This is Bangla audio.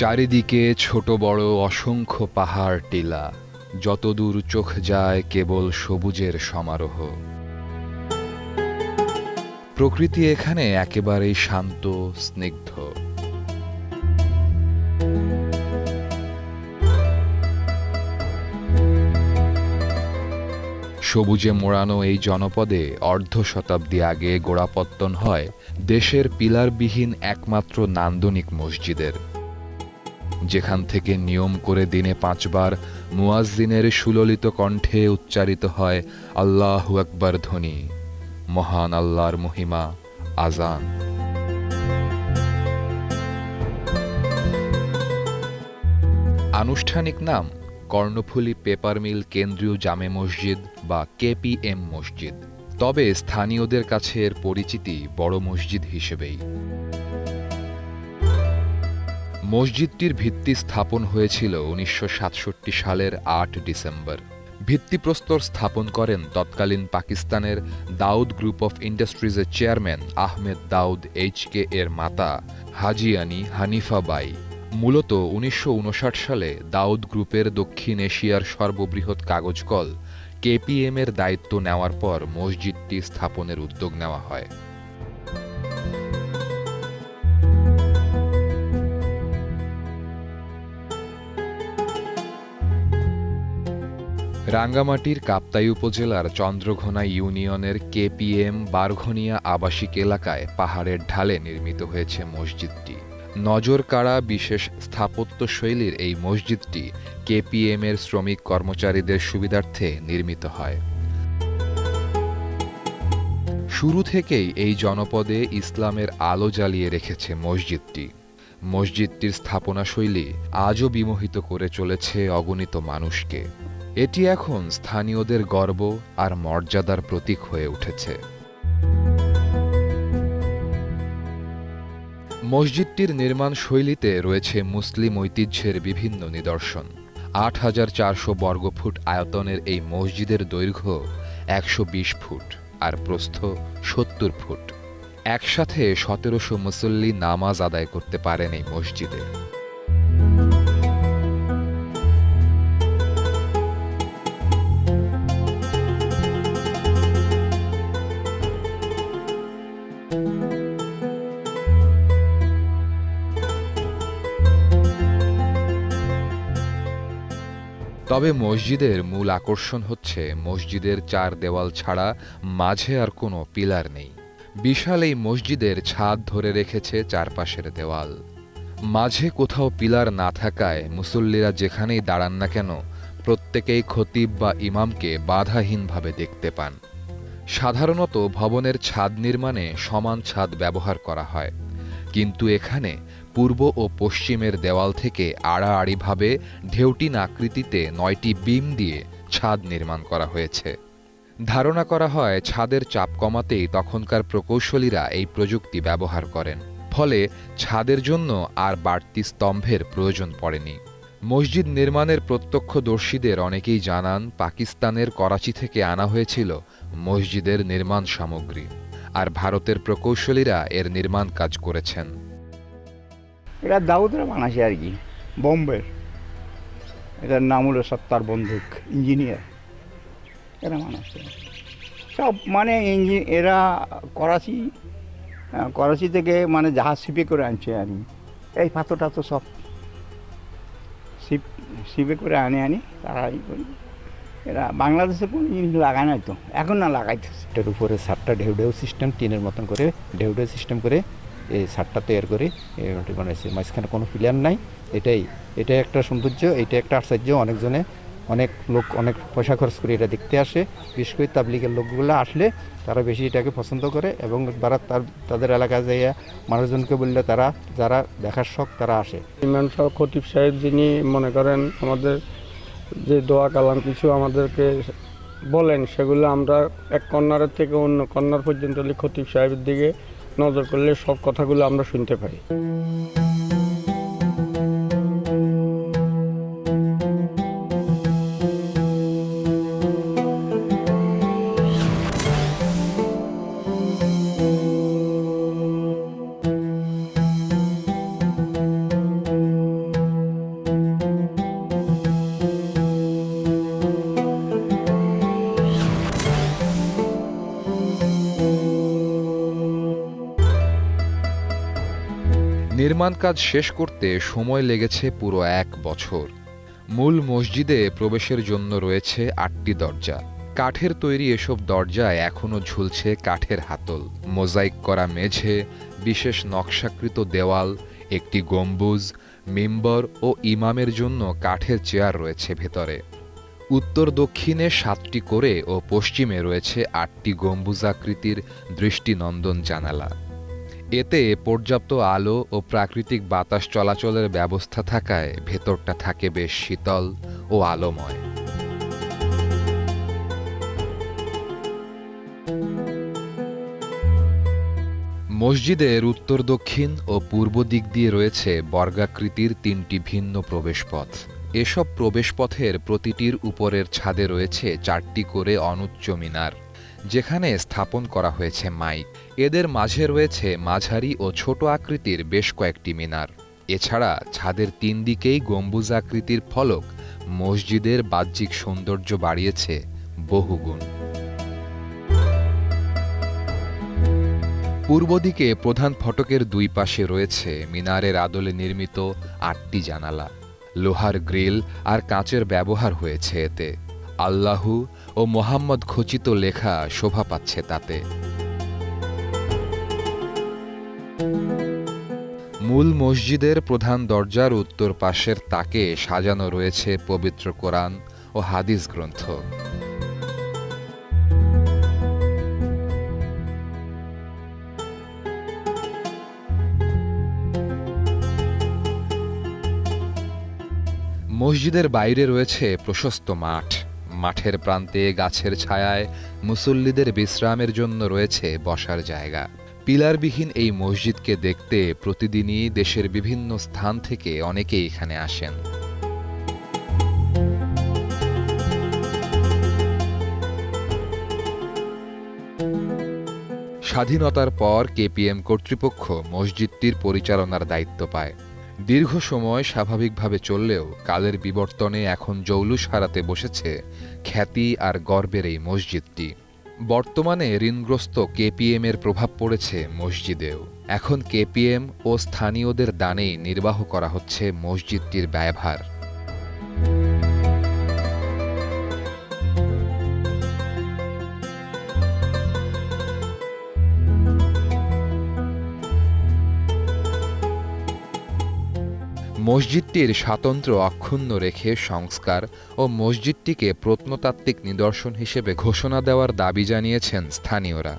চারিদিকে ছোট বড় অসংখ্য পাহাড় টিলা, যতদূর চোখ যায় কেবল সবুজের সমারোহ। প্রকৃতি এখানে একেবারেই শান্ত, স্নিগ্ধ। সবুজে মোড়ানো এই জনপদে অর্ধ শতাব্দী আগে গোড়াপত্তন হয় দেশের পিলারবিহীন একমাত্র নান্দনিক মসজিদের, যেখান থেকে নিয়ম করে দিনে 5 বার মুয়াজ্জিনের সুললিত কণ্ঠে উচ্চারিত হয় আল্লাহু আকবার ধ্বনি, মহান আল্লাহর মহিমা, আজান। আনুষ্ঠানিক নাম কর্ণফুলী পেপার মিল কেন্দ্রীয় জামে মসজিদ বা কেপিএম মসজিদ, তবে স্থানীয়দের কাছে এর পরিচিতি বড় মসজিদ হিসেবেই। মসজিদটির ভিত্তি স্থাপন হয়েছিল 1967 সালের 8 ডিসেম্বর। ভিত্তিপ্রস্তর স্থাপন করেন তৎকালীন পাকিস্তানের দাউদ গ্রুপ অফ ইন্ডাস্ট্রিজের চেয়ারম্যান আহমেদ দাউদ এইচকে এর মাতা হাজিয়ানি হানিফা বাই। মূলত 1959 সালে দাউদ গ্রুপের দক্ষিণ এশিয়ার সর্ববৃহৎ কাগজ কল কেপিএম এর দায়িত্ব নেওয়ার পর মসজিদটি স্থাপনের উদ্যোগ নেওয়া হয়। রাঙ্গামাটির কাপ্তাই উপজেলার চন্দ্রঘোনা ইউনিয়নের কেপিএম বারঘনিয়া আবাসিক এলাকায় পাহাড়ের ঢালে নির্মিত হয়েছে মসজিদটি। নজর কাড়া বিশেষ স্থাপত্য শৈলীর এই মসজিদটি কেপিএম এর শ্রমিক কর্মচারীদের সুবিধার্থে নির্মিত হয়। শুরু থেকেই এই জনপদে ইসলামের আলো জ্বালিয়ে রেখেছে মসজিদটি। মসজিদটির স্থাপনাশৈলী আজও বিমোহিত করে চলেছে অগণিত মানুষকে। এটি এখন স্থানীয়দের গর্ব আর মর্যাদার প্রতীক হয়ে উঠেছে। মসজিদটির নির্মাণ শৈলীতে রয়েছে মুসলিম ঐতিহ্যের বিভিন্ন নিদর্শন। ৮,৪০০ বর্গফুট আয়তনের এই মসজিদের দৈর্ঘ্য ১২০ ফুট আর প্রস্থ ৭০ ফুট। একসাথে ১৭০০ মুসল্লি নামাজ আদায় করতে পারেন এই মসজিদে। তবে মসজিদের মূল আকর্ষণ হচ্ছে মসজিদের 4 দেওয়াল ছাড়া মাঝে আর কোনো পিলার নেই। বিশাল এই মসজিদের ছাদ ধরে রেখেছে চারপাশের দেওয়াল। মাঝে কোথাও পিলার না থাকায় মুসল্লিরা যেখানেই দাঁড়ান না কেন প্রত্যেকেই খতিব বা ইমামকে বাধাহীনভাবে দেখতে পান। সাধারণত ভবনের ছাদ নির্মাণে সমান ছাদ ব্যবহার করা হয়, কিন্তু এখানে পূর্ব ও পশ্চিমের দেওয়াল থেকে আড়াআড়িভাবে ঢেউটিন আকৃতিতে 9টি বিম দিয়ে ছাদ নির্মাণ করা হয়েছে। ধারণা করা হয় ছাদের চাপ কমাতেই তখনকার প্রকৌশলীরা এই প্রযুক্তি ব্যবহার করেন, ফলে ছাদের জন্য আর বাড়তি স্তম্ভের প্রয়োজন পড়েনি। মসজিদ নির্মাণের প্রত্যক্ষদর্শীদের অনেকেই জানান পাকিস্তানের করাচি থেকে আনা হয়েছিল মসজিদের নির্মাণ সামগ্রী, আর ভারতের প্রকৌশলীরা এর নির্মাণ কাজ করেছেন। এটা দাউদরা বানাইছে আর কি, বোম্বের। এটার নাম হলো সত্তার বন্দুক, ইঞ্জিনিয়ার এরা বানাচ্ছে সব। মানে এরা করাচি থেকে মানে জাহাজ শিপে করে আনছে আর কি। এই পাথরটা তো সব শিপে করে আনি তারা এরা বাংলাদেশে কোনো জিনিস লাগায় নাই তো, এখন না লাগাইতেছে। এটার উপরে ছাদটা ঢেউ সিস্টেম, টিনের মতন করে ঢেউ সিস্টেম করে এই ছাদটা তৈরি করে এটি বানাইছে। মাঝখানে কোনো পিলার নাই। এটাই একটা সৌন্দর্য, এটা একটা আশ্চর্য। অনেক লোক অনেক পয়সা খরচ করে এটা দেখতে আসে। বিশেষ করে তাবলিগের লোকগুলো আসলে তারা বেশি এটাকে পছন্দ করে এবং তাদের এলাকায় যাইয়া মানুষজনকে বললে তারা যারা দেখার শখ তারা আসে। ইমাম সাহেব, খতিব সাহেব যিনি মনে করেন আমাদের যে দোয়া কালাম কিছু আমাদেরকে বলেন, সেগুলো আমরা এক কর্নারের থেকে অন্য কর্নার পর্যন্ত খতিব সাহেবের দিকে নজর করলে সব কথাগুলো আমরা শুনতে পাই। নির্মাণ কাজ শেষ করতে সময় লেগেছে পুরো 1 বছর। মূল মসজিদে প্রবেশের জন্য রয়েছে 8টি দরজা। কাঠের তৈরি এসব দরজায় এখনও ঝুলছে কাঠের হাতল, মোজাইক করা মেঝে, বিশেষ নকশাকৃত দেওয়াল, একটি গম্বুজ, মিম্বর ও ইমামের জন্য কাঠের চেয়ার রয়েছে ভেতরে। উত্তর দক্ষিণে 7টি করে ও পশ্চিমে রয়েছে 8টি গম্বুজাকৃতির দৃষ্টিনন্দন জানালা। এতে পর্যাপ্ত আলো ও প্রাকৃতিক বাতাস চলাচলের ব্যবস্থা থাকায় ভেতরটা থাকে বেশ শীতল ও আলোময়। মসজিদের উত্তর দক্ষিণ ও পূর্ব দিক দিয়ে রয়েছে বর্গাকৃতির 3টি ভিন্ন প্রবেশপথ। এসব প্রবেশপথের প্রতিটির উপরের ছাদে রয়েছে 4টি করে অনুচ্চ মিনার, যেখানে স্থাপন করা হয়েছে মাইক। এদের মাঝে রয়েছে মাঝারি ও ছোট আকৃতির বেশ কয়েকটি মিনার। এছাড়া ছাদের 3 দিকেই গম্বুজাকৃতির ফলক মসজিদের বাহ্যিক সৌন্দর্য বাড়িয়েছে বহুগুণ। পূর্ব দিকে প্রধান ফটকের 2 পাশে রয়েছে মিনারের আদলে নির্মিত 8টি জানালা। লোহার গ্রিল আর কাঁচের ব্যবহার হয়েছে এতে। আল্লাহু ও মোহাম্মদ খচিত লেখা শোভা পাচ্ছে তাতে। মূল মসজিদের প্রধান দরজার উত্তর পাশের তাকে সাজানো রয়েছে পবিত্র কোরআন ও হাদিস গ্রন্থ। মসজিদের বাইরে রয়েছে প্রশস্ত মাঠ। মাঠের প্রান্তে গাছের ছায়ায় মুসল্লিদের বিশ্রামের জন্য রয়েছে বসার জায়গা। পিলারবিহীন এই মসজিদকে দেখতে প্রতিদিনই দেশের বিভিন্ন স্থান থেকে অনেকেই এখানে আসেন। স্বাধীনতার পর কেপিএম কর্তৃপক্ষ মসজিদটির পরিচালনার দায়িত্ব পায়। দীর্ঘ সময় স্বাভাবিকভাবে চললেও কালের বিবর্তনে এখন জৌলুস হারাতে বসেছে খ্যাতি আর গর্বের এই মসজিদটি। বর্তমানে ঋণগ্রস্ত কেপিএমের প্রভাব পড়েছে মসজিদেও। এখন কেপিএম ও স্থানীয়দের দানেই নির্বাহ করা হচ্ছে মসজিদটির ব্যয়ভার। মসজিদটির স্বাতন্ত্র্য অক্ষুণ্ণ রেখে সংস্কার ও মসজিদটিকে প্রত্নতাত্ত্বিক নিদর্শন হিসেবে ঘোষণা দেওয়ার দাবি জানিয়েছেন স্থানীয়রা।